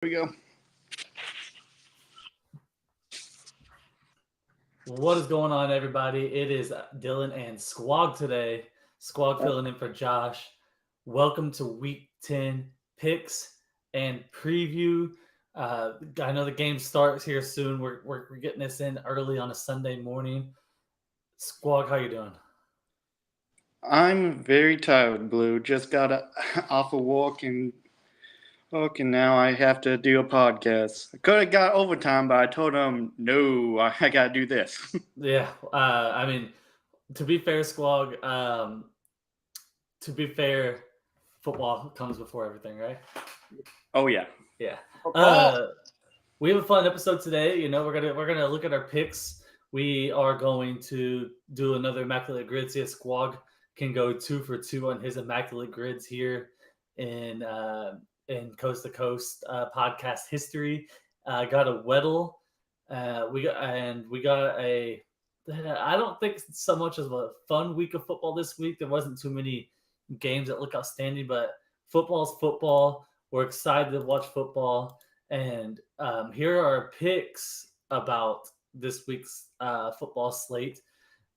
We go. What is going on, everybody? It is Dylan and Squawk today. Squawk filling in for Josh. Welcome to Week 10 picks and preview. I know the game starts here soon. We're getting this in early on a Sunday morning. Squawk, how you doing? I'm very tired, Blue. Just got off a walk, and now I have to do a podcast. I could have got overtime, but I told him no. I got to do this. Yeah, I mean, to be fair, Squawk. To be fair, football comes before everything, right? Oh yeah. Yeah. Football. Uh, we have a fun episode today. We're gonna look at our picks. We are going to do another immaculate grid. See if Squawg can go 2 for 2 on his immaculate grids here in Coast to Coast podcast history. Got a Weddle. We got a. I don't think so much as a fun week of football this week. There wasn't too many games that look outstanding, but football's football. We're excited to watch football. And here are our picks about this week's football slate.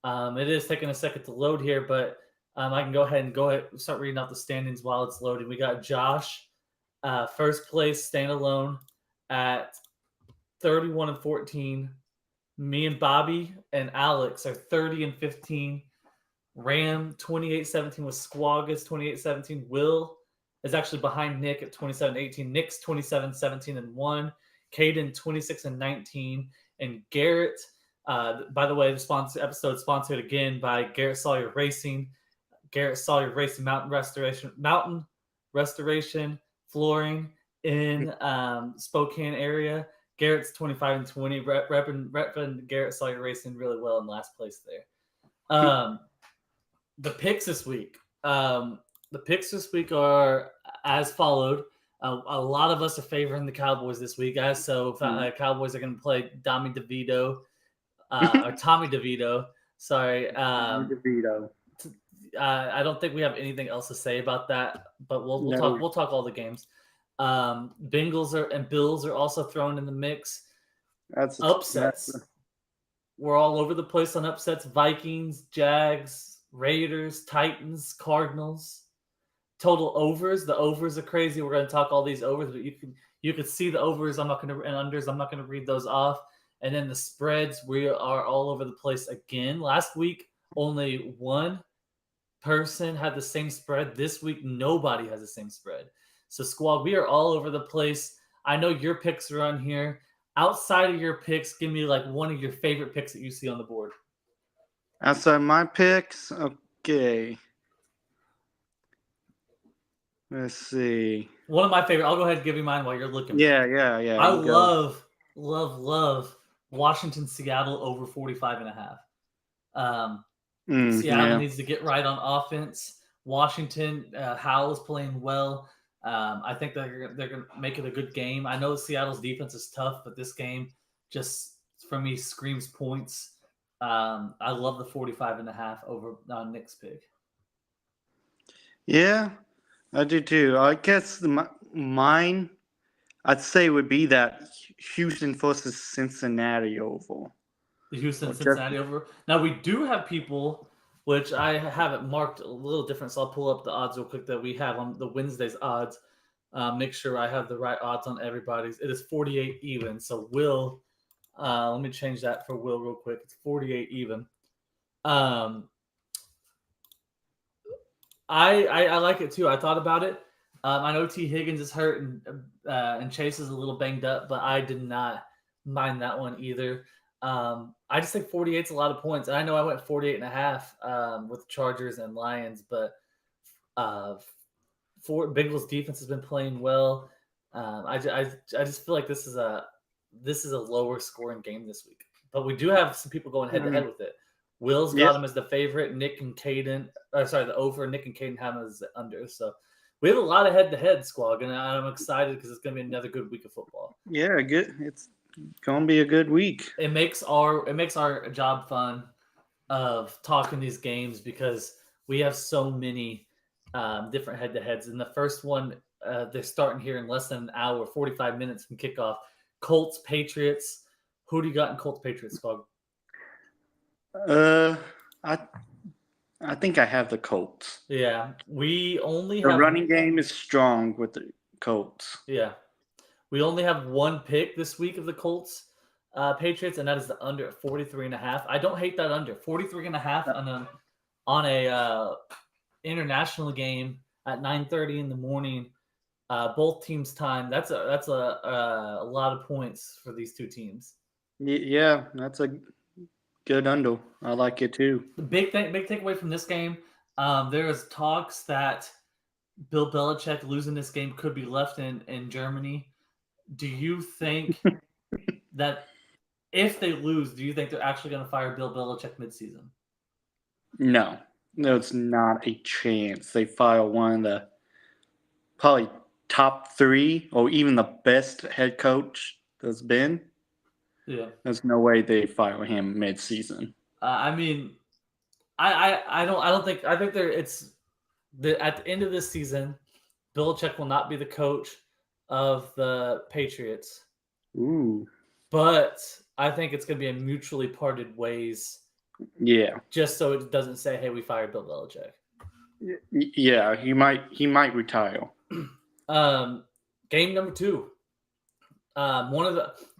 It is taking a second to load here, but I can go ahead and start reading out the standings while it's loading. We got Josh, first place, standalone at 31-14. Me and Bobby and Alex are 30-15. Ram 28-17 with Squagus 28-17. Will is actually behind Nick at 27-18. Nick's 27-17-1. Caden 26-19. And Garrett, by the way, the episode sponsored again by Garrett Sawyer Racing. Garrett Sawyer Racing Mountain Restoration Flooring in Spokane area. Garrett's 25-20, repping Garrett Sawyer Racing really well in last place there. The picks this week. Are as followed. A lot of us are favoring the Cowboys this week, guys. So Cowboys are going to play Tommy DeVito. Sorry. DeVito. I don't think we have anything else to say about that, but we'll talk all the games. Bengals and Bills are also thrown in the mix. Upsets. We're all over the place on upsets. Vikings, Jags, Raiders, Titans, Cardinals. Total overs. The overs are crazy. We're going to talk all these overs, but you can see the overs. I'm not going to and unders. I'm not going to read those off. And then the spreads. We are all over the place again. Last week, only one person had the same spread. This week, nobody has the same spread. So, squad, we are all over the place. I know your picks are on here. Outside of your picks, give me like one of your favorite picks that you see on the board. Outside my picks, okay. Let's see. One of my favorite. I'll go ahead and give you mine while you're looking. Yeah. I love Washington, Seattle over 45.5. Seattle needs to get right on offense. Washington, Howell is playing well. I think they're going to make it a good game. I know Seattle's defense is tough, but this game just, for me, screams points. I love the 45.5 over on Nick's pick. Yeah, I do too. I guess mine, I'd say, would be that Houston versus Cincinnati oval. The Houston-Cincinnati over. Now, we do have people, which I have it marked a little different, so I'll pull up the odds real quick that we have on the Wednesday's odds. Make sure I have the right odds on everybody's. It is 48 even. So Will, let me change that for Will real quick. It's 48 even. I like it too. I thought about it. I know T. Higgins is hurt and Chase is a little banged up, but I did not mind that one either. I just think 48 is a lot of points. And I know I went 48.5 with Chargers and Lions, but Bengals defense has been playing well. I just feel like this is a lower scoring game this week. But we do have some people going head to head with it. Will's got him as the favorite. Nick and Caden, the over. Nick and Caden have him as the under. So we have a lot of head to head, squad, and I'm excited because it's going to be another good week of football. Yeah, good. It's gonna be a good week. It makes our job fun of talking these games because we have so many different head-to-heads. And the first one They're starting here in less than an hour, 45 minutes from kickoff. Colts, Patriots. Who do you got in Colts, Patriots, Fog? I I think I have the Colts. Yeah, we only The have running game is strong with the Colts. yeah, we only have one pick this week of the Colts, Patriots, and that is the under at 43.5. I don't hate that under 43.5 on a international game at 9:30 in the morning. Both teams' time. That's a lot of points for these two teams. Yeah, that's a good under. I like it too. The big takeaway from this game. There is talks that Bill Belichick losing this game could be left in Germany. Do you think that if they lose, do you think they're actually going to fire Bill Belichick midseason? No, it's not a chance. They file one of the probably top 3 or even the best head coach there's been. Yeah, There's no way they fire him mid-season. I mean, I don't think I think at the end of this season, Belichick will not be the coach of the Patriots, Ooh, but I think it's going to be a mutually parted ways. yeah, Just so it doesn't say, "Hey, we fired Bill Belichick." yeah. He might retire. Game number 2. An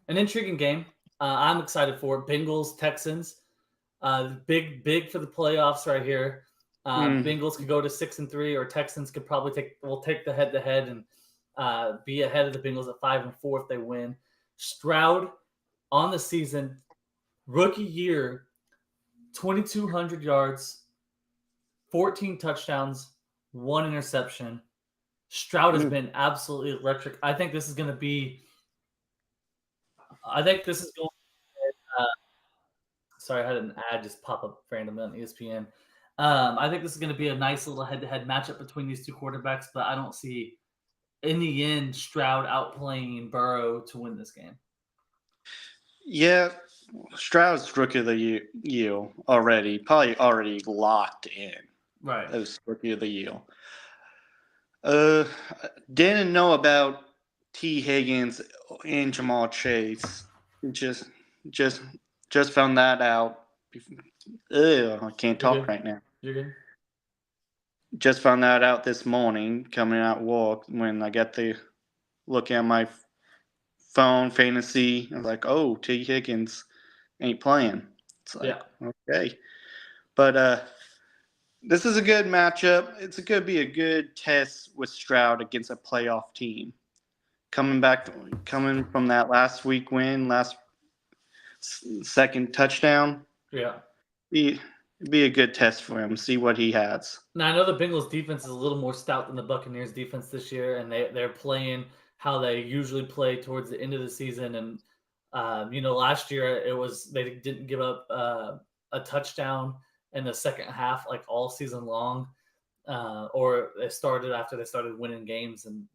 intriguing game. I'm excited for Bengals Texans. Big for the playoffs right here. Bengals could go to 6-3, or Texans could probably take the head-to-head and be ahead of the Bengals at 5-4 if they win. Stroud on the season, rookie year, 2,200 yards, 14 touchdowns, 1 interception. Stroud has been absolutely electric. I think this is going. Sorry, I had an ad just pop up randomly on ESPN. I think this is going to be a nice little head-to-head matchup between these two quarterbacks, but I don't see, in the end, Stroud outplaying Burrow to win this game. Yeah, Stroud's rookie of the year already, probably already locked in. Right. As rookie of the year. Didn't know about T. Higgins and Jamal Chase. Just found that out. I can't talk right now. You're good. Just found that out this morning coming out of work when I got to look at my phone fantasy. I was like, oh, T. Higgins ain't playing. It's like, okay. But this is a good matchup. It's going to be a good test with Stroud against a playoff team. Coming from that last week win, last second touchdown. Yeah. Be a good test for him. See what he has. Now, I know the Bengals defense is a little more stout than the Buccaneers defense this year, and they're playing how they usually play towards the end of the season. And last year they didn't give up a touchdown in the second half like all season long, or they started after they started winning games, and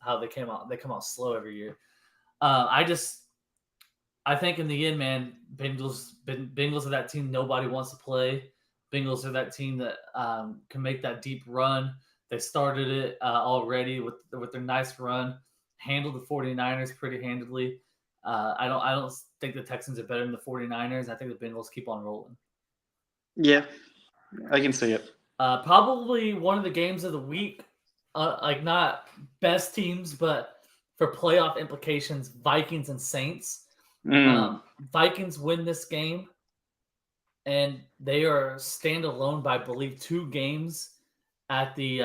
how they come out slow every year. I think in the end, man, Bengals are that team nobody wants to play. Bengals are that team that can make that deep run. They started it already with their nice run, handled the 49ers pretty handedly. I don't think the Texans are better than the 49ers. I think the Bengals keep on rolling. Yeah, I can see it. Probably one of the games of the week, like not best teams, but for playoff implications, Vikings and Saints. Vikings win this game, and they are standalone by, I believe, 2 games at the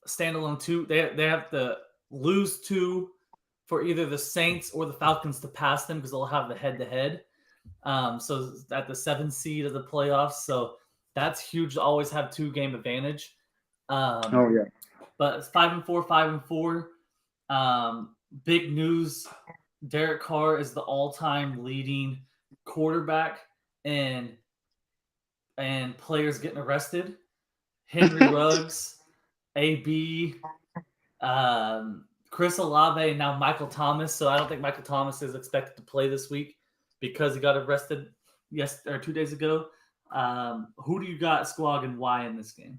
standalone 2. They have to lose 2 for either the Saints or the Falcons to pass them, because they'll have the head-to-head. So at the 7th seed of the playoffs, so that's huge to always have 2-game advantage. Oh yeah, but it's 5-4, 5-4. Big news: Derek Carr is the all-time leading quarterback, and players getting arrested. Henry Ruggs, AB, Chris Olave, and now Michael Thomas. So I don't think Michael Thomas is expected to play this week because he got arrested 2 days ago. Who do you got, Squawg, and why in this game?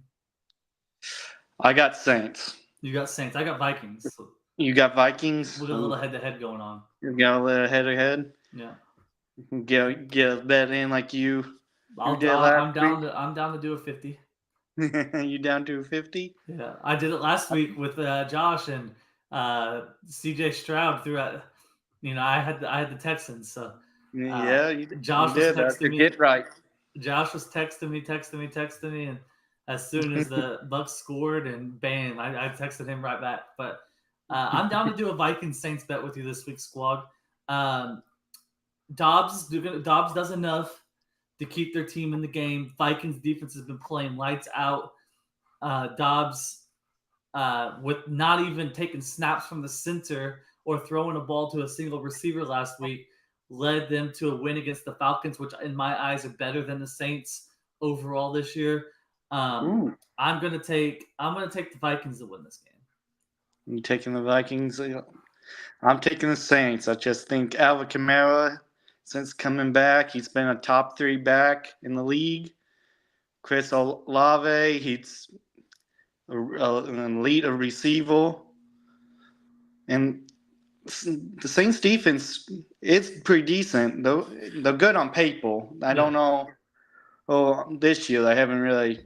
I got Saints. You got Saints. I got Vikings. So You got Vikings. we got a little head-to-head going on. You got a little head. Yeah. Get a bet in like you I'm did last down to do a 50. week. You down to 50? Yeah, I did it last week with Josh and CJ Stroud threw out. I had the Texans, so Yeah, you Josh was did. That's texting a me. get right. Josh was texting me, and as soon as the Bucks scored, and bam, I texted him right back. But I'm down to do a Vikings Saints bet with you this week, squad. Dobbs does enough to keep their team in the game. Vikings defense has been playing lights out. Dobbs, with not even taking snaps from the center or throwing a ball to a single receiver last week, led them to a win against the Falcons, which in my eyes are better than the Saints overall this year. I'm gonna take the Vikings to win this game. You taking the Vikings? I'm taking the Saints. I just think Alvin Kamara, since coming back, he's been a top 3 back in the league. Chris Olave, he's an elite receiver. And the Saints defense is pretty decent. They're good on paper. I don't know. Oh, this year they haven't really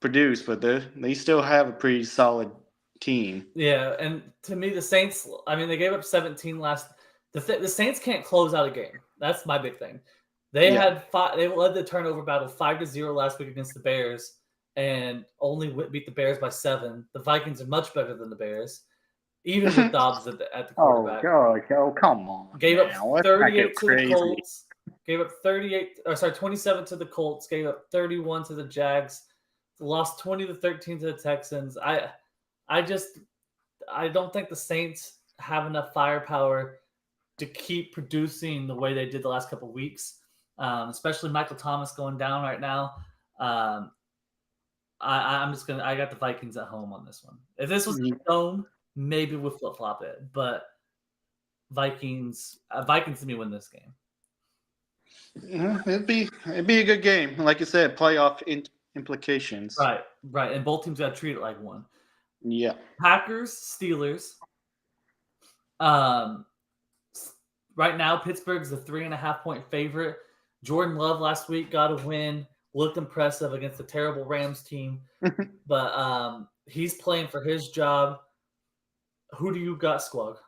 produced, but they still have a pretty solid team. Yeah, and to me, the Saints. I mean, they gave up 17 last. The Saints can't close out a game. That's my big thing. They had 5. They led the turnover battle 5-0 last week against the Bears, and only beat the Bears by 7. The Vikings are much better than the Bears, even with Dobbs at the quarterback. Oh, come on! Gave up 38 to the Colts. Gave up 27 to the Colts. Gave up 31 to the Jags. Lost 20-13 to the Texans. I don't think the Saints have enough firepower to keep producing the way they did the last couple of weeks, especially Michael Thomas going down right now. I got the Vikings at home on this one. If this was at home, maybe we'll flip flop it, but Vikings to me win this game. It'd be a good game, like you said, playoff implications. Right, and both teams got to treat it like one. Yeah. Packers, Steelers. Right now, Pittsburgh's a 3.5-point favorite. Jordan Love last week got a win, looked impressive against a terrible Rams team, but he's playing for his job. Who do you got, Squawk?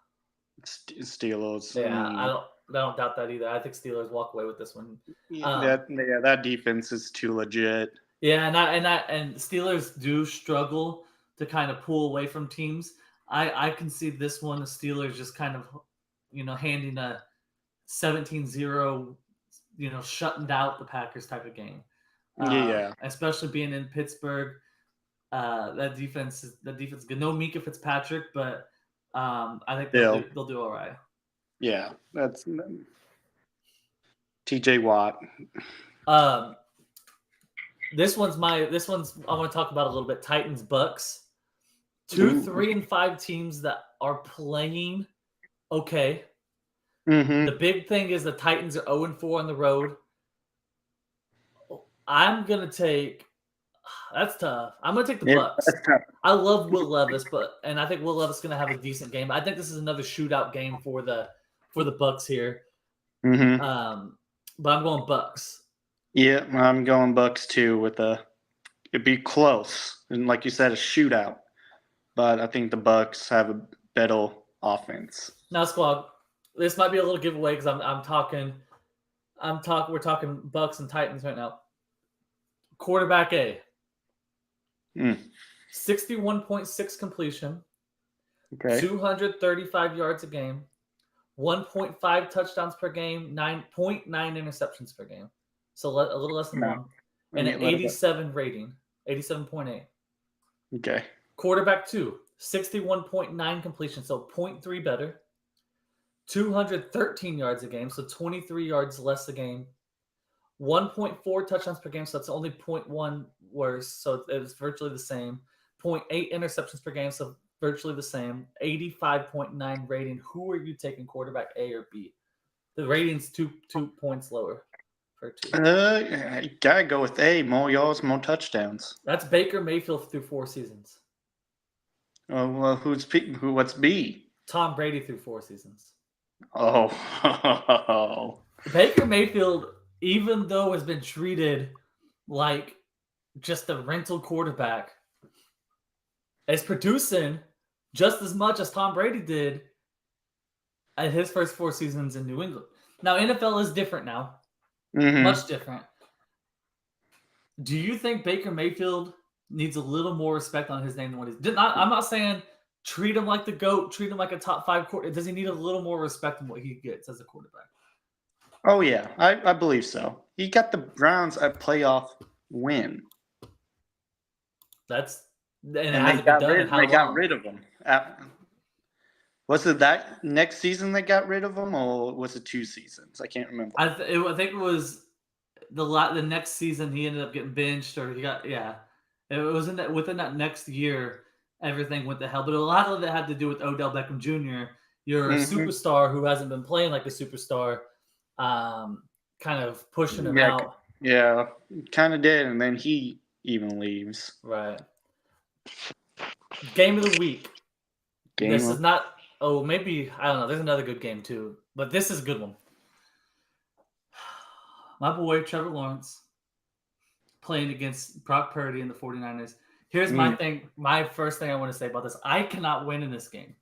Steelers. Yeah, I don't doubt that either. I think Steelers walk away with this one. That defense is too legit. Yeah, and Steelers do struggle to kind of pull away from teams. I can see this one, the Steelers just kind of, handing a 17-0, shutting out the Packers type of game. Especially being in Pittsburgh. That defense is good. No Minkah Fitzpatrick, but I think they'll do all right. Yeah, that's TJ Watt. This one's I want to talk about a little bit. Titans Bucks. 2, 3, and 5 teams that are playing okay. Mm-hmm. The big thing is the Titans are 0-4 on the road. I'm gonna take. That's tough. I'm gonna take the Bucks. I love Will Levis, and I think Will Levis is gonna have a decent game. I think this is another shootout game for the Bucks here. Mm-hmm. But I'm going Bucks. Yeah, I'm going Bucks too. It'd be close, and like you said, a shootout. But I think the Bucks have a better offense. Now, Squad, this might be a little giveaway because we're talking Bucks and Titans right now. Quarterback A. 61.6 completion. Okay. 235 yards a game. 1.5 touchdowns per game. 9.9 interceptions per game. So a little less than 1. And an 87 rating. 87.8. Okay. Quarterback 2. 61.9 completion. So 0.3 better. 213 yards a game. So 23 yards less a game. 1.4 touchdowns per game, so that's only 0.1 worse, so it's virtually the same. 0.8 interceptions per game, so virtually the same. 85.9 rating. Who are you taking, quarterback A or B? The rating's two points lower for 2. You gotta go with A. More yards, more touchdowns. That's Baker Mayfield through 4 seasons. Oh, well, what's B? Tom Brady through 4 seasons. Oh. Baker Mayfield, even though has been treated like just a rental quarterback, is producing just as much as Tom Brady did at his first 4 seasons in New England. Now, NFL is different now, much different. Do you think Baker Mayfield needs a little more respect on his name than what he's did? I'm not saying treat him like the GOAT, treat him like a top 5 quarterback. Does he need a little more respect than what he gets as a quarterback? Oh, yeah. I believe so. He got the Browns a playoff win. And it And hasn't been done in how they got long? rid of him. Was it that next season they got rid of him, or was it 2 seasons? I can't remember. I think it was the next season he ended up getting benched, or he got It was within that next year, everything went to hell. But a lot of it had to do with Odell Beckham Jr. You're a superstar who hasn't been playing like a superstar, kind of pushing him out. Yeah, kind of did, and then he even leaves. Right. Game of the week. Is not. Oh, maybe I don't know. There's another good game too, but this is a good one. My boy Trevor Lawrence playing against Brock Purdy and the 49ers. Here's my thing. My first thing I want to say about this. I cannot win in this game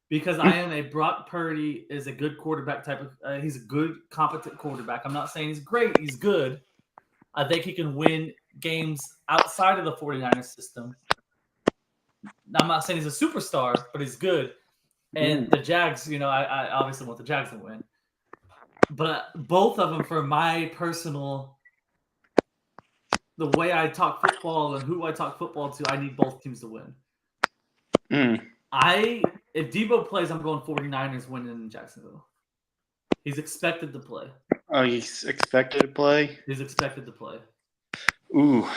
because I am a Brock Purdy is a good quarterback type of he's a good, competent quarterback. I'm not saying he's great. He's good. I think he can win games outside of the 49ers system. I'm not saying he's a superstar, but he's good. And the Jags, I obviously want the Jags to win. But both of them, for my personal, the way I talk football and who I talk football to, I need both teams to win. If Debo plays, I'm going 49ers winning in Jacksonville. He's expected to play. Oh, he's expected to play? He's expected to play. Ooh.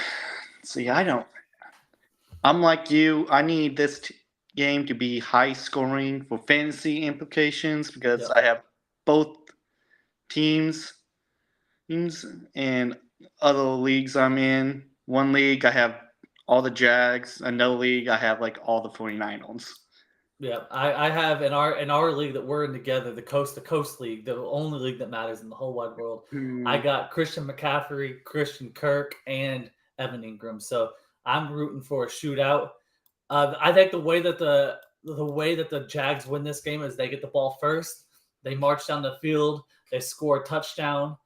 See, I'm like you. I need this game to be high scoring for fantasy implications because I have both teams and other leagues I'm in. One league I have all the Jags. Another league I have like all the 49ers. Yeah, I have in our league that we're in together, the Coast to Coast League, the only league that matters in the whole wide world. I got Christian McCaffrey, Christian Kirk, and Evan Ingram. So I'm rooting for a shootout. I think the way that the Jags win this game is they get the ball first, they march down the field, they score a touchdown,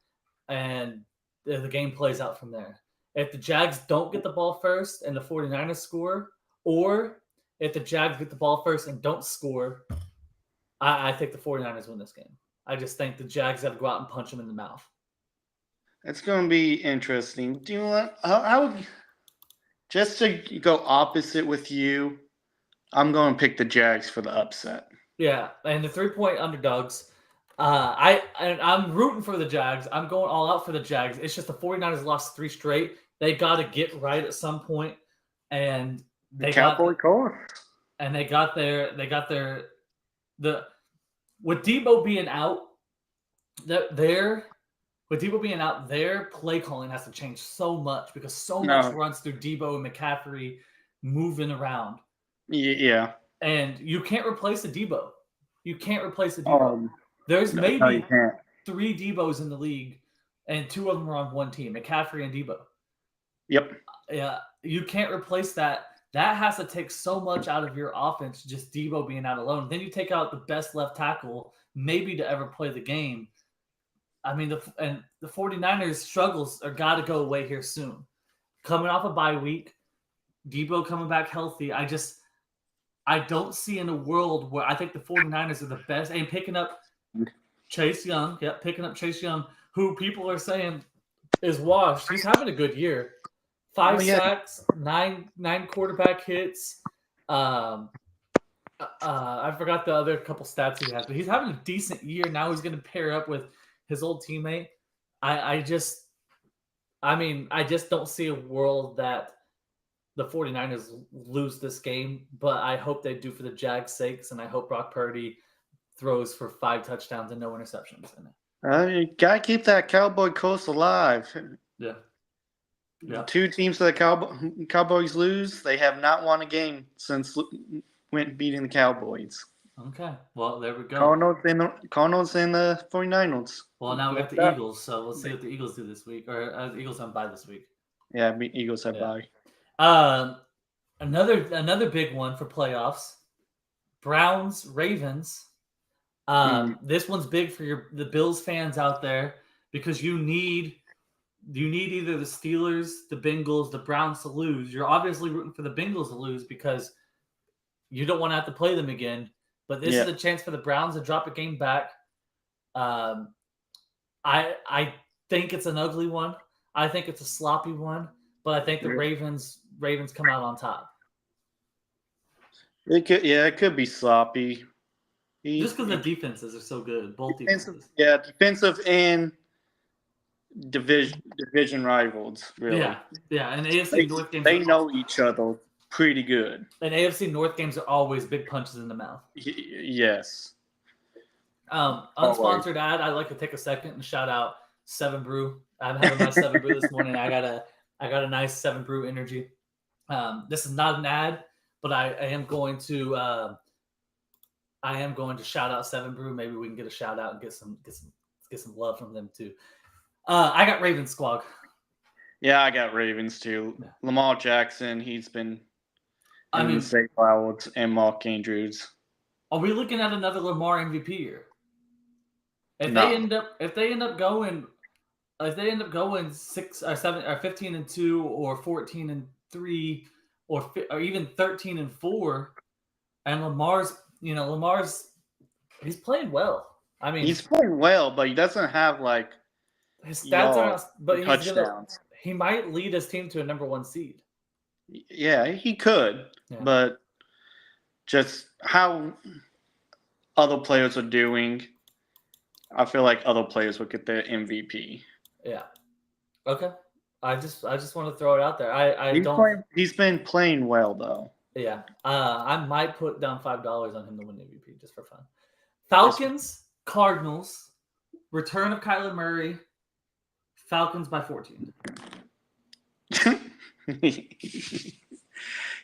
and the game plays out from there. If the Jags don't get the ball first and the 49ers score, or if the Jags get the ball first and don't score, I think the 49ers win this game. I just think the Jags have to go out and punch them in the mouth. It's going to be interesting. Do you want? I would just to go opposite with you. I'm going to pick the Jags for the upset. Yeah, and the 3-point underdogs. I'm rooting for the Jags. I'm going all out for the Jags. It's just the 49ers lost 3 straight. They got to get right at some point, and they Cowboy core. And they got their with Debo being out, their play calling has to change so much because so much runs through Debo and McCaffrey moving around. Yeah. And you can't replace the Debo. There's maybe 3 Debos in the league, and 2 of them are on one team, McCaffrey and Debo. Yep. Yeah, you can't replace that. That has to take so much out of your offense, just Debo being out alone. Then you take out the best left tackle, maybe to ever play the game. I mean, the 49ers struggles are got to go away here soon. Coming off a bye week, Debo coming back healthy. I don't see in a world where I think the 49ers are the best. And picking up Chase Young, who people are saying is washed. He's having a good year. 5 sacks, 9 quarterback hits. I forgot the other couple stats he has, but he's having a decent year. Now he's going to pair up with his old teammate. I just don't see a world that the 49ers lose this game, but I hope they do for the Jags' sakes, and I hope Brock Purdy throws for 5 touchdowns and no interceptions in it. You got to keep that Cowboy coast alive. Yeah. 2 teams that the Cowboys lose, they have not won a game since went beating the Cowboys. Okay. Well, there we go. Cardinals and the 49ers. Well, now we got Look it the up. Eagles, so we'll see what the Eagles do this week, or the Eagles on bye this week. Yeah, Eagles have Yeah. bye. Another big one for playoffs. Browns Ravens. This one's big for the Bills fans out there because you need either the Steelers, the Bengals, the Browns to lose. You're obviously rooting for the Bengals to lose because you don't want to have to play them again. But this is a chance for the Browns to drop a game back. I think it's an ugly one. I think it's a sloppy one, but I think the Ravens come out on top. It could be sloppy. Just because the defenses are so good, both defenses. Defensive and division rivals, really. Yeah, and AFC North games. They know each other pretty good. And AFC North games are always big punches in the mouth. Yes. Unsponsored ad. I'd like to take a second and shout out 7 Brew. I'm having my 7 Brew this morning. I got a nice 7 Brew energy. This is not an ad, but I am going to shout out 7 Brew. Maybe we can get a shout out and get some love from them too. I got Ravens squad. Yeah, I got Ravens too. Yeah. Lamar Jackson, he's been Zay Flowers and Mark Andrews. Are we looking at another Lamar MVP year? If they end up going 6 or 7 or 15-2 or 14-3 or even 13-4, and Lamar's he's playing well. I mean, he's playing well, but he doesn't have like his stats are, but touchdowns. He might lead his team to a number 1 seed. Yeah, he could, but just how other players are doing, I feel like other players would get the MVP. Yeah. Okay. I just want to throw it out there. He's been playing well though. Yeah. I might put down $5 on him to win MVP just for fun. Falcons, Cardinals, return of Kyler Murray, Falcons by 14.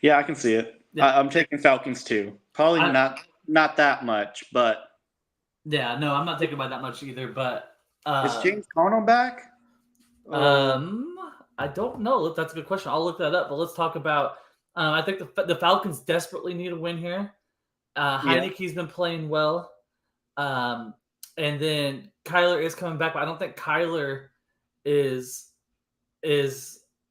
Yeah, I can see it. Yeah. I'm taking Falcons too. Probably not that much, but yeah, no, I'm not taking by that much either. But is James Conner back? I don't know. That's a good question. I'll look that up. But let's talk about. I think the Falcons desperately need a win here. Heineke's been playing well, and then Kyler is coming back. But I don't think Kyler is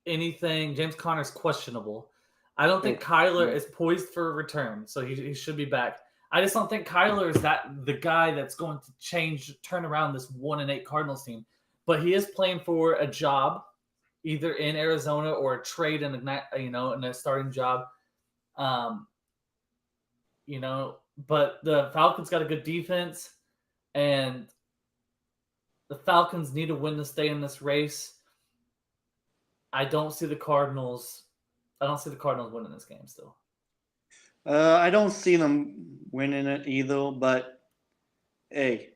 anything. James Conner's questionable. I don't think Kyler is poised for a return, so he should be back. I just don't think Kyler is the guy that's going to turn around this 1-8 Cardinals team. But he is playing for a job, either in Arizona or a trade in a starting job. But the Falcons got a good defense, and the Falcons need to win to stay in this race. I don't see the Cardinals winning this game still. I don't see them winning it either, but hey,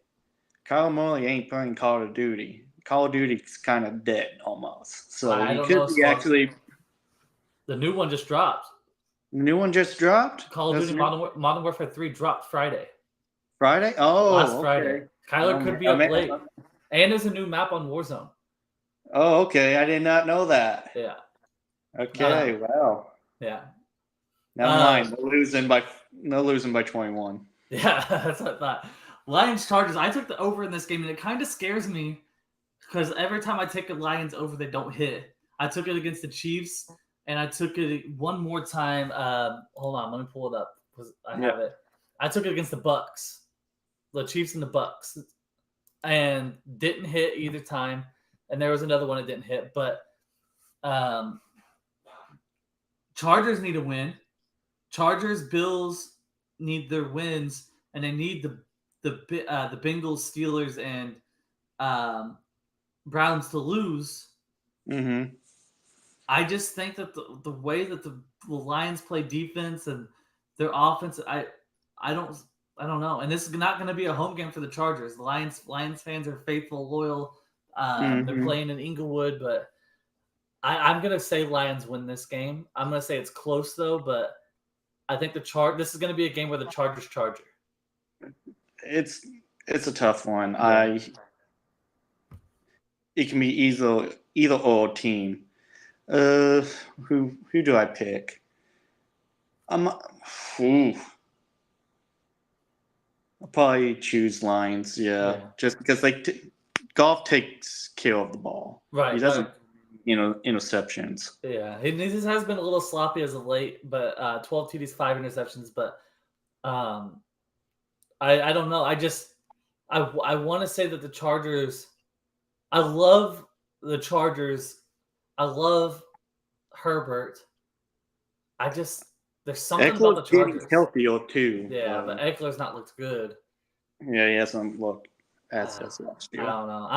Kyle Murray ain't playing Call of Duty. Call of Duty's kind of dead almost. So he could be actually. The new one just dropped. The new one just dropped? Call of Duty Modern Warfare 3 dropped Friday. Friday? Oh, last Friday. Kyler could be up late. And there's a new map on Warzone. Oh, okay. I did not know that. Yeah. Okay. Wow. Yeah. Never mind. No losing by 21. Yeah, that's what I thought. Lions Chargers. I took the over in this game, and it kind of scares me because every time I take a Lions over, they don't hit. I took it against the Chiefs, and I took it one more time. Hold on, let me pull it up because I have it. I took it against the Bucks, the Chiefs and the Bucks, and didn't hit either time. And there was another one that didn't hit, but Chargers need a win. Chargers, Bills need their wins, and they need the Bengals, Steelers, and Browns to lose. Mm-hmm. I just think that the way that the Lions play defense and their offense, I don't know. And this is not going to be a home game for the Chargers. The Lions fans are faithful, loyal. They're playing in Inglewood, but I'm going to say Lions win this game. I'm going to say it's close though, but I think this is going to be a game where the Chargers charger. It's a tough one. Yeah. It can be either or team. Who do I pick? Ooh. I'll probably choose Lions. Yeah. Just because Goff takes care of the ball. Right. He doesn't, interceptions. Yeah, he has been a little sloppy as of late, but 12 TDs, 5 interceptions. But I don't know. I want to say that the Chargers. I love the Chargers. I love Herbert. There's something about the Chargers. Healthier too. Yeah, but Eckler's not looked good. Yeah, he hasn't looked as last year. I don't know.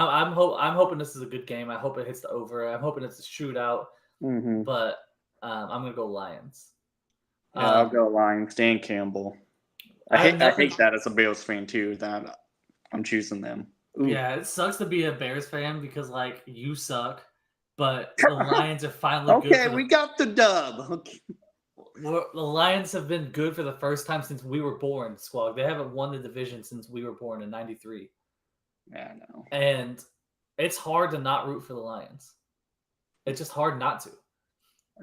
I'm hoping this is a good game. I hope it hits the over. I'm hoping it's a shootout. Mm-hmm. But I'm gonna go Lions. Yeah, I'll go Lions. Dan Campbell. I hate that as a Bears fan too. That I'm choosing them. Ooh. Yeah, it sucks to be a Bears fan because you suck, but the Lions are finally good. Okay, we got the dub. Okay. The Lions have been good for the first time since we were born, Squawk. They haven't won the division since we were born in '93. Yeah, I know. And it's hard to not root for the Lions. It's just hard not to.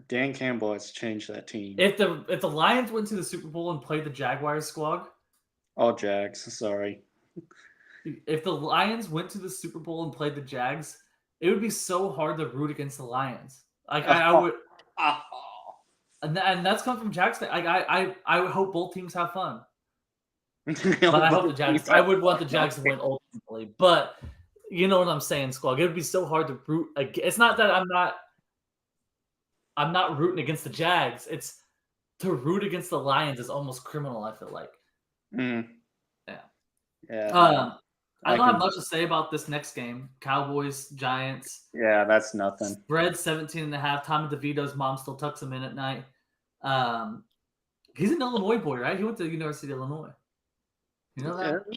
Dan Campbell has changed that team. If the Lions went to the Super Bowl and played the Jaguars, Squawk. Oh, Jags. Sorry. If the Lions went to the Super Bowl and played the Jags, it would be so hard to root against the Lions. I would. And that's come from Jags. I hope both teams have fun. But I hope the Jags. I would want the Jags to win ultimately. But you know what I'm saying, Squawk. It would be so hard to root. It's not that I'm not rooting against the Jags. It's to root against the Lions is almost criminal. I feel like. Mm. Yeah. Yeah. I don't have much to say about this next game. Cowboys, Giants. Yeah, that's nothing. Spread 17.5. Tommy DeVito's mom still tucks him in at night. He's an Illinois boy, right? He went to the University of Illinois. You know that? Yeah.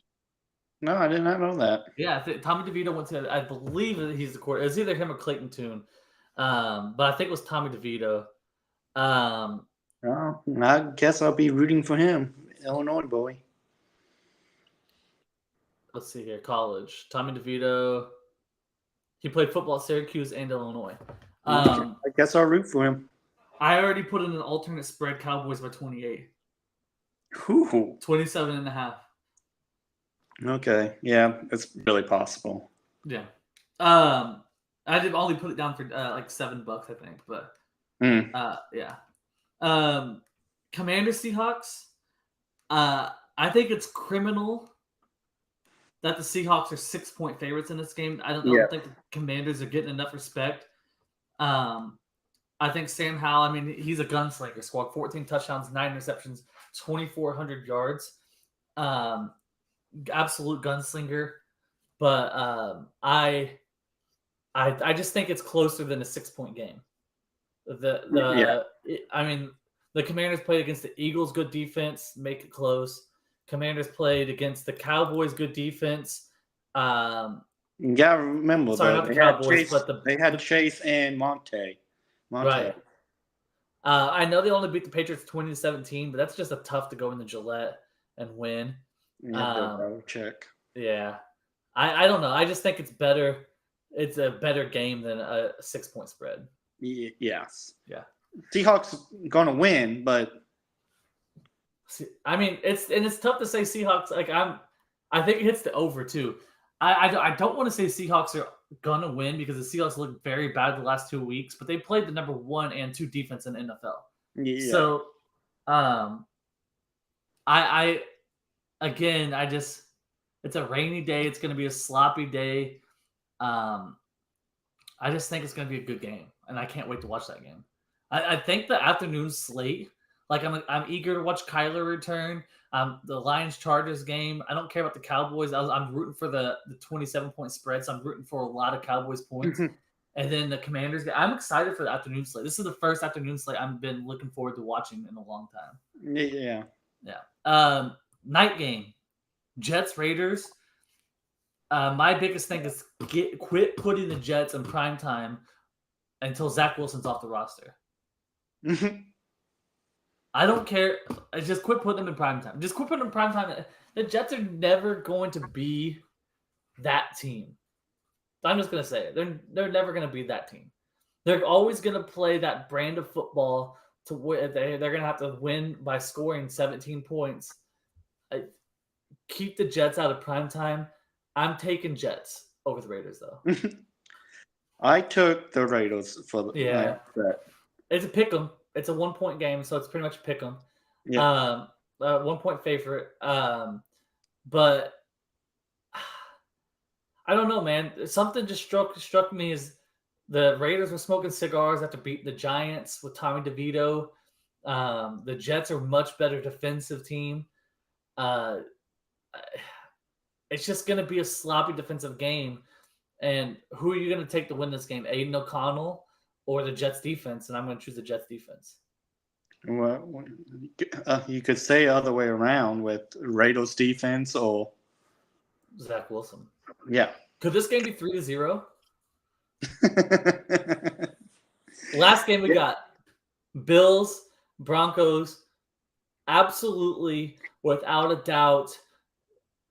No, I did not know that. Yeah, Tommy DeVito went to. I believe that he's the quarterback. It's either him or Clayton Tune, but I think it was Tommy DeVito. Well, I guess I'll be rooting for him, Illinois boy. Let's see here. College. Tommy DeVito. He played football at Syracuse and Illinois. I guess I'll root for him. I already put in an alternate spread. Cowboys by 28. Ooh. 27.5. Okay. Yeah, it's really possible. Yeah. I did only put it down for $7, I think. But yeah. Commander Seahawks. I think it's criminal that the Seahawks are 6-point favorites in this game. I don't think the Commanders are getting enough respect. I think Sam Howell, he's a gunslinger. Squad 14 touchdowns, 9 interceptions, 2,400 yards. Absolute gunslinger. But I just think it's closer than a 6-point game. The Commanders played against the Eagles, good defense, make it close. Commanders played against the Cowboys, good defense. You gotta remember, they had Chase and Monte. Right. I know they only beat the Patriots 20-17, but that's just tough to go into Gillette and win. Check. Yeah. I don't know. I just think it's better. It's a better game than a 6-point spread. Yes. Yeah. Seahawks gonna win, but it's tough to say Seahawks. I think it hits the over too. I don't want to say Seahawks are gonna win because the Seahawks look very bad the last 2 weeks, but they played the number 1 and 2 defense in the NFL. Yeah. So, it's a rainy day. It's gonna be a sloppy day. I just think it's gonna be a good game, and I can't wait to watch that game. I think the afternoon slate. I'm eager to watch Kyler return. The Lions-Chargers game. I don't care about the Cowboys. I'm rooting for the 27-point spread, so I'm rooting for a lot of Cowboys points. And then the Commanders game. I'm excited for the afternoon slate. This is the first afternoon slate I've been looking forward to watching in a long time. Yeah. Yeah. Night game. Jets-Raiders. My biggest thing is quit putting the Jets in prime time until Zach Wilson's off the roster. I don't care. Just quit putting them in prime time. Just quit putting them in prime time. The Jets are never going to be that team. I'm just gonna say it. They're never gonna be that team. They're always gonna play that brand of football to win. They're gonna have to win by scoring 17 points. Keep the Jets out of prime time. I'm taking Jets over the Raiders though. I took the Raiders for the Yeah. bet. It's a pick 'em. It's a 1-point game, so it's pretty much a pick 'em. Yeah. 1-point favorite. But I don't know, man. Something just struck me as the Raiders were smoking cigars after beating the Giants with Tommy DeVito. The Jets are a much better defensive team. It's just going to be a sloppy defensive game. And who are you going to take to win this game? Aiden O'Connell or the Jets defense? And I'm going to choose the Jets defense. Well, you could say other way around with Raiders defense or Zach Wilson. Yeah. Could this game be 3-0? Last game we got Bills, Broncos. Absolutely, without a doubt,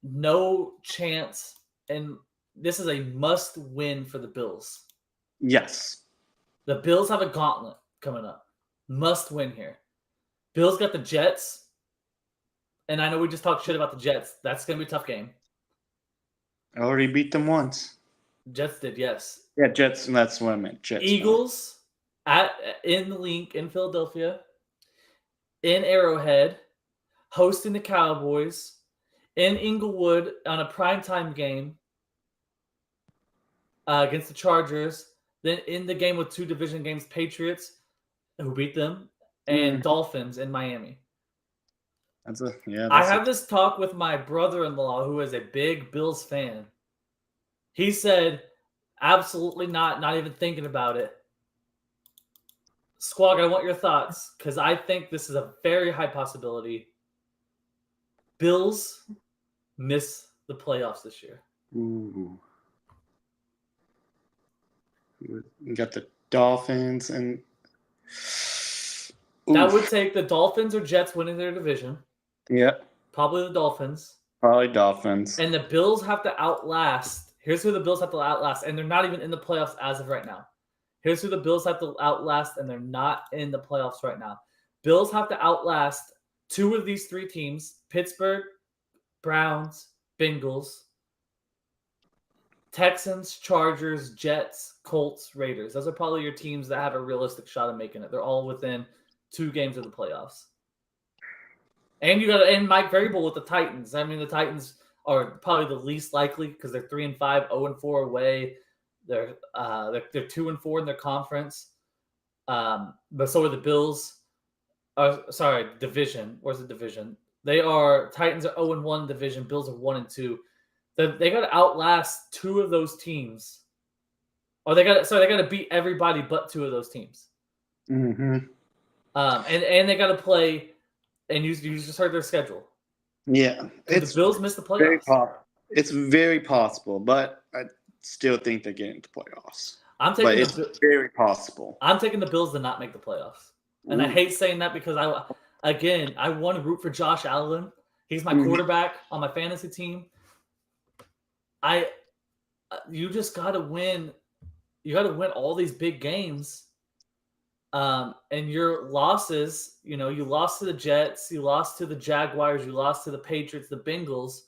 no chance. And this is a must win for the Bills. Yes. The Bills have a gauntlet coming up. Must win here. Bills got the Jets. And I know we just talked shit about the Jets. That's going to be a tough game. I already beat them once. Jets did, yes. Yeah, Jets. That's what I meant. Jets. Eagles in the link in Philadelphia, in Arrowhead, hosting the Cowboys, in Inglewood on a primetime game against the Chargers. Then in the game with 2 division games, Patriots, who beat them, and Dolphins in Miami. I have this talk with my brother-in-law who is a big Bills fan. He said, absolutely not even thinking about it. Squawk, I want your thoughts because I think this is a very high possibility. Bills miss the playoffs this year. Ooh. We got the Dolphins and that would take the Dolphins or Jets winning their division. Yeah. Probably the Dolphins. Probably Dolphins. And the Bills have to outlast. Here's who the Bills have to outlast. And they're not even in the playoffs as of right now. Here's who the Bills have to outlast, and they're not in the playoffs right now. Bills have to outlast 2 of these 3 teams: Pittsburgh, Browns, Bengals, Texans, Chargers, Jets, Colts, Raiders. Those are probably your teams that have a realistic shot of making it. They're all within 2 games of the playoffs. And you got Mike Vrabel with the Titans. I mean, the Titans are probably the least likely because they're 3-5, 0-4 away. They're 2-4 in their conference. But so are the Bills. Division. Where's the division? Titans are 0-1 division. Bills are 1-2. They got to outlast 2 of those teams. Or they got to beat everybody but 2 of those teams. Mm-hmm. And they got to play. And you just heard their schedule. Yeah, the Bills missed the playoffs. It's very possible, but I still think they're getting to playoffs. It's very possible. I'm taking the Bills to not make the playoffs, and I hate saying that because I want to root for Josh Allen. He's my quarterback on my fantasy team. You just got to win. You got to win all these big games. And your losses, you lost to the Jets, you lost to the Jaguars, you lost to the Patriots, the Bengals.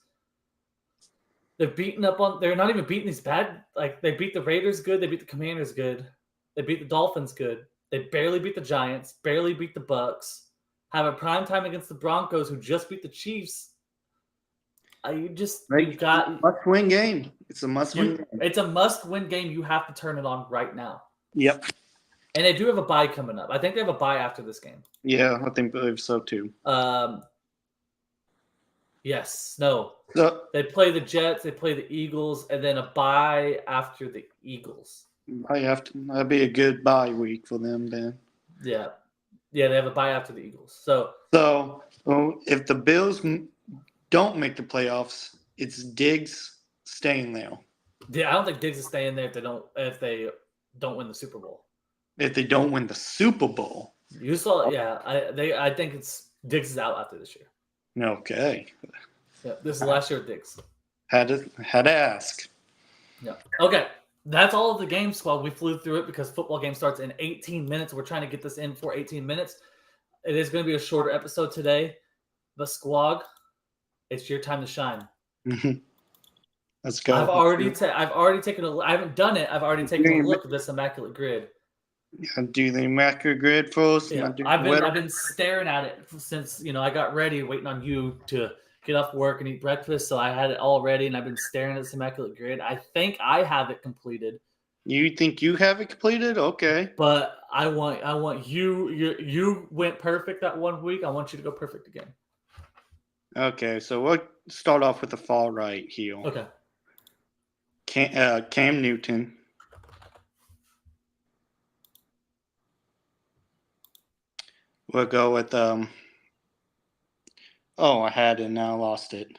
They're not even beating these bad. Like, they beat the Raiders good, they beat the Commanders good, they beat the Dolphins good, they barely beat the Giants, barely beat the Bucks, have a prime time against the Broncos who just beat the Chiefs. Must-win game. It's a must-win game. It's a must-win game. You have to turn it on right now. Yep. And they do have a bye coming up. I think they have a bye after this game. Yeah, I believe so too. Yes. No. They play the Jets, they play the Eagles, and then a bye after the Eagles. That'd be a good bye week for them then. Yeah. Yeah, they have a bye after the Eagles. So if the Bills don't make the playoffs, it's Diggs staying there. Yeah, I don't think Diggs is staying there if they don't win the Super Bowl. If they don't win the Super Bowl. You saw, yeah. I think it's Diggs is out after this year. Okay. Yeah, this is last year with Diggs. Had to ask. Yeah. Okay. That's all of the game squad. We flew through it because football game starts in 18 minutes. We're trying to get this in for 18 minutes. It is going to be a shorter episode today. The squad, it's your time to shine. Let's go. I've already taken a. I haven't done it. I've already taken a look at this immaculate grid. Do the macro grid first. Yeah, I've been staring at it since I got ready, waiting on you to get off work and eat breakfast. So I had it all ready, and I've been staring at this immaculate grid. I think I have it completed. You think you have it completed? Okay. But I want you. You went perfect that 1 week. I want you to go perfect again. Okay, so we'll start off with the far right heel. Okay. Cam Newton. We'll go with I had it, now I lost it.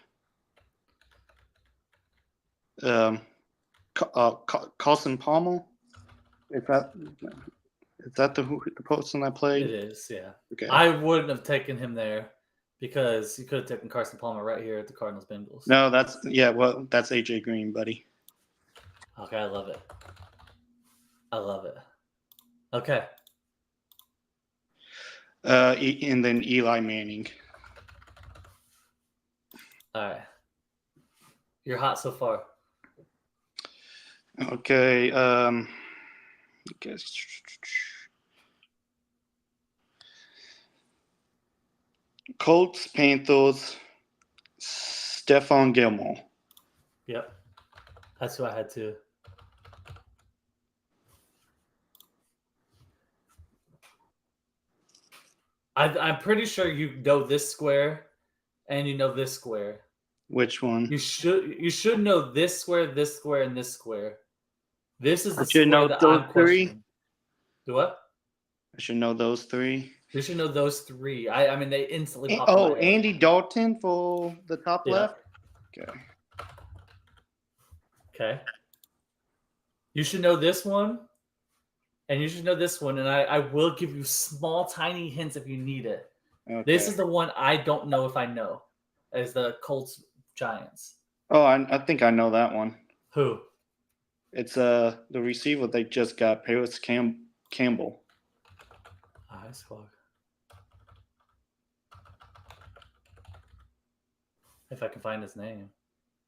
Carson Palmer. Is that the person I played? It is, yeah. Okay. I wouldn't have taken him there because you could have taken Carson Palmer right here at the Cardinals Bengals. No, that's AJ Green, buddy. Okay, I love it. Okay. And then Eli Manning. All right. You're hot so far. Okay. I guess. Colts, Panthers, Stephon Gilmore. Yep. That's who I had too. I'm pretty sure you know this square and you know this square. Which one? You should know this square, and this square. This is the should square know that those I'm three? questioning. Do what? I should know those three. You should know those three. I mean, they instantly pop. Oh, Andy Dalton for the top left. Okay. Okay. You should know this one, and you should know this one, and I will give you small, tiny hints if you need it. Okay. This is the one I don't know if I know, as the Colts Giants. Oh, I think I know that one. Who? It's the receiver they just got, Paris Campbell. I squad. If I can find his name.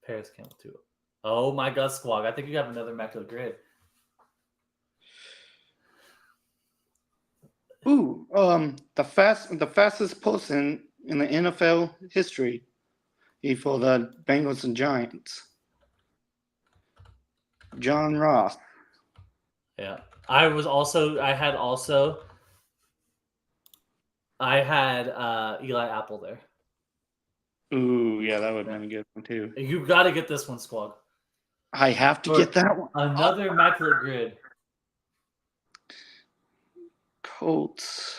Paris Campbell too. Oh my God, Squawk. I think you have another immaculate grid. Ooh, the fastest person in the NFL history for the Bengals and Giants. John Ross. Yeah. I had Eli Apple there. Ooh, yeah, that would have been a good one too. You got to get this one, Squawk. I have to get that one. Another immaculate grid. Colts,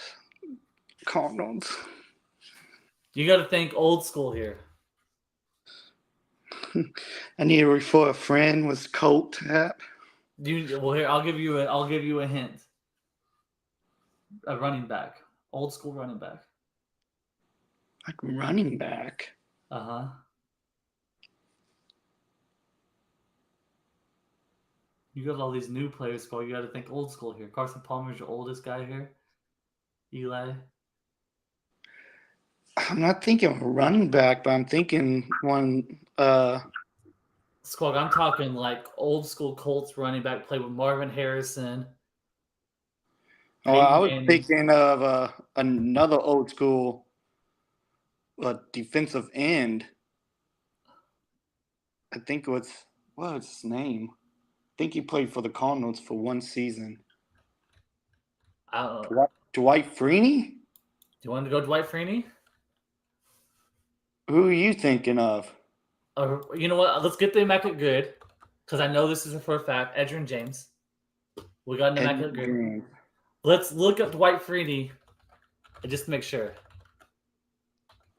Cardinals. You got to think old school here. I need to refer a friend with Colt hat. Well, here I'll give you a hint. A running back, old school running back. Like running back. Uh-huh. You got all these new players, Paul. You got to think old school here. Carson Palmer's your oldest guy here. Eli. I'm not thinking of a running back, but I'm thinking one. Squawk, I'm talking like old school Colts running back, played with Marvin Harrison. Oh, I was thinking of another old school defensive end. I think what was his name? I think he played for the Cardinals for one season. I don't know. Dwight Freeney? Do you want to go Dwight Freeney? Who are you thinking of? You know what? Let's get the immaculate good, because I know this is for a fact. Edgerrin James. We got an immaculate good. Let's look up Dwight Freeney, just to make sure.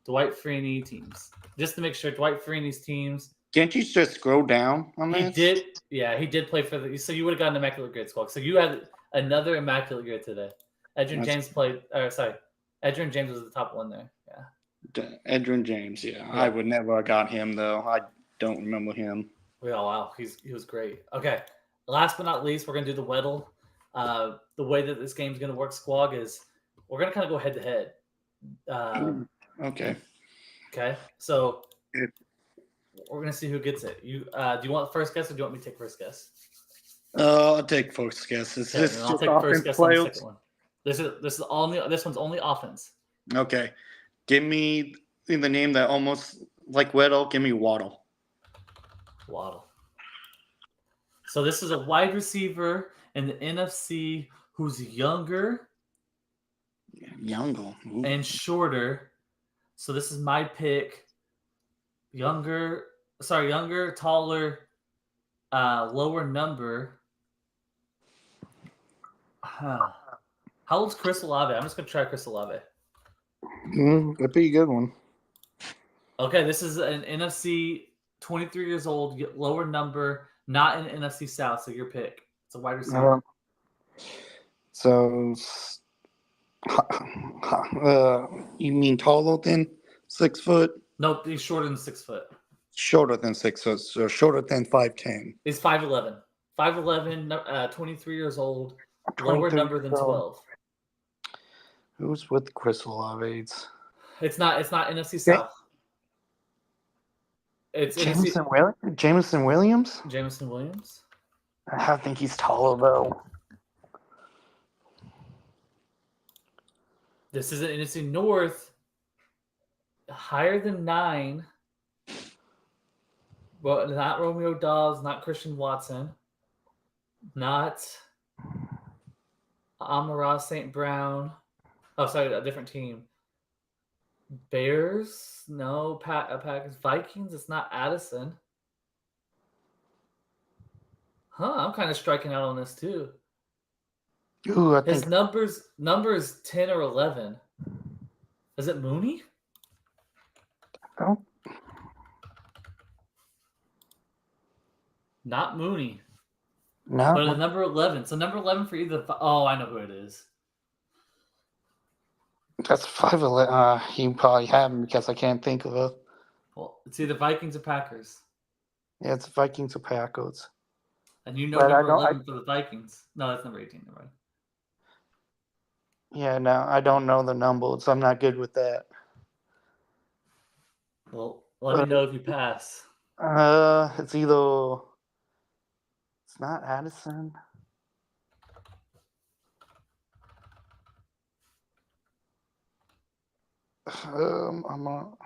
Dwight Freeney teams. Just to make sure Dwight Freeney's teams. Can't you just scroll down on this? He did play for the. So you would have gotten an immaculate grid, Squawk. So you had another immaculate grid today. Edgerrin That's- James played. Sorry, Edgerrin James was the top one there. Yeah. Edgerrin James, yeah. Yeah. I would never have got him though. I don't remember him. Oh wow, he was great. Okay, last but not least, we're gonna do the Weddle. The way that this game's gonna work, Squawk, is we're gonna kind of go head to head. Okay. Okay, so Good. we're gonna see who gets it. You do you want first guess or do you want me to take first guess? I'll take first guess. Is Okay, this then I'll just take first offense guess on the players? second one. This is only this one's only offense. Okay. Give me in the name that almost like Weddle, give me Waddle. Waddle. So this is a wide receiver in the NFC who's younger Youngle. Ooh. and shorter. So this is my pick. Younger, taller, lower number. Huh. How old's Chris Olave? I'm just gonna try Chris Olave. That'd be a good one. Okay, this is an NFC 23 years old, lower number, not an NFC South. So your pick. It's a wide receiver. So, you mean taller than 6 foot? Nope, he's shorter than 6 foot. Shorter than 6 foot, so shorter than 5'10". He's 5'11". 5'11", 23 years old, lower 23 number than years old. 12. Who's with Chris Olave? It's not NFC South. It's Jameson Williams? Jameson Williams. I think he's taller though. This is an NFC North, higher than 9. Well, not Romeo Dobbs, not Christian Watson, not Amon-Ra St. Brown. Oh, sorry, a different team. Bears, no. Packers, Vikings. It's not Addison. Huh? I'm kind of striking out on this too. Ooh, I His think numbers 10 or 11. Is it Mooney? Oh. Not Mooney. No. But number 11. So number 11 for either. Oh, I know who it is. That's 5'11". You probably have him because I can't think of it. Well, it's either Vikings or Packers. Yeah, it's Vikings or Packers. And you know But I number don't- 11 for the Vikings. No, that's number 18. Right. Yeah, no, I don't know the numbers. I'm not good with that. Well, let me know if you pass. It's either. It's not Addison. I'm not.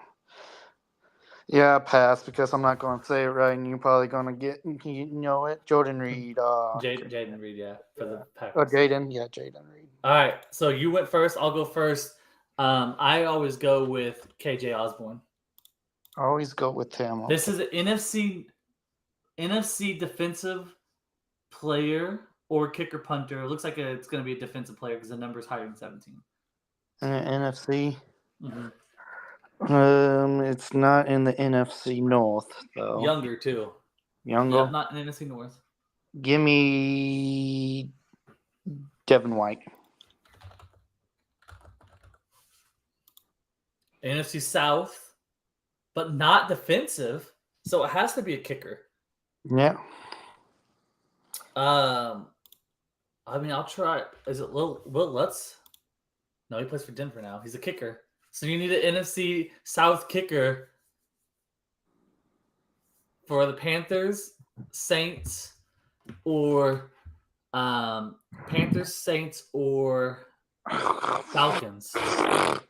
Yeah, pass because I'm not going to say it right, and you're probably going to get it. Jordan Reed. Jaden Reed, yeah, for the Packers. Jaden. Yeah, Jaden Reed. All right, so you went first. I'll go first. I always go with KJ Osborne. I always go with him. This is an NFC defensive player or kicker punter. It looks like it's going to be a defensive player because the number is higher than 17. NFC. Mm-hmm. It's not in the NFC North though. Younger too. Younger. Yeah, not in NFC North. Give me Devin White. NFC South, but not defensive, so it has to be a kicker. Yeah. I mean, I'll try. Is it Will Lutz? No, he plays for Denver now. He's a kicker. So you need an NFC South kicker for the Panthers, Saints, or Panthers, Saints, or Falcons. I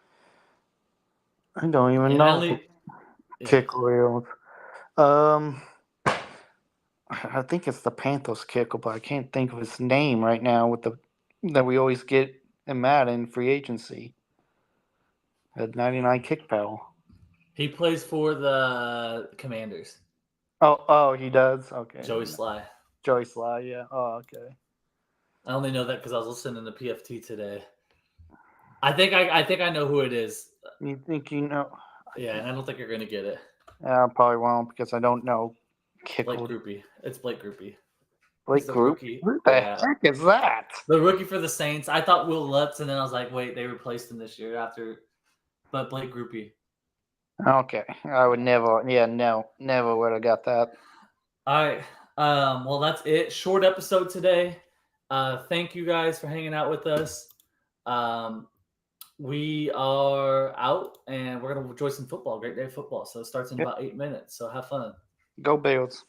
don't even And know. Kick wheels. I think it's the Panthers kicker, but I can't think of his name right now. That we always get in Madden free agency. At 99 kick power. He plays for the Commanders. Oh, he does. Okay. Joey Sly. Joey Sly, yeah. Oh, okay. I only know that because I was listening to PFT today. I think I know who it is. You think you know? Yeah, and I don't think you're gonna get it. Yeah, I probably won't because I don't know kick. Blake Groupie. It's Blake Groupie. Blake He's the Group. rookie. Who the Yeah. heck is that? The rookie for the Saints. I thought Will Lutz, and then I was like, wait, they replaced him this year after. But Blake Groupie. Okay, I would never. Yeah, no, never would have got that. All right. Well, that's it. Short episode today. Thank you guys for hanging out with us. We are out, and we're gonna enjoy some football. Great day of football. So it starts in Yep. about 8 minutes. So have fun. Go Bills.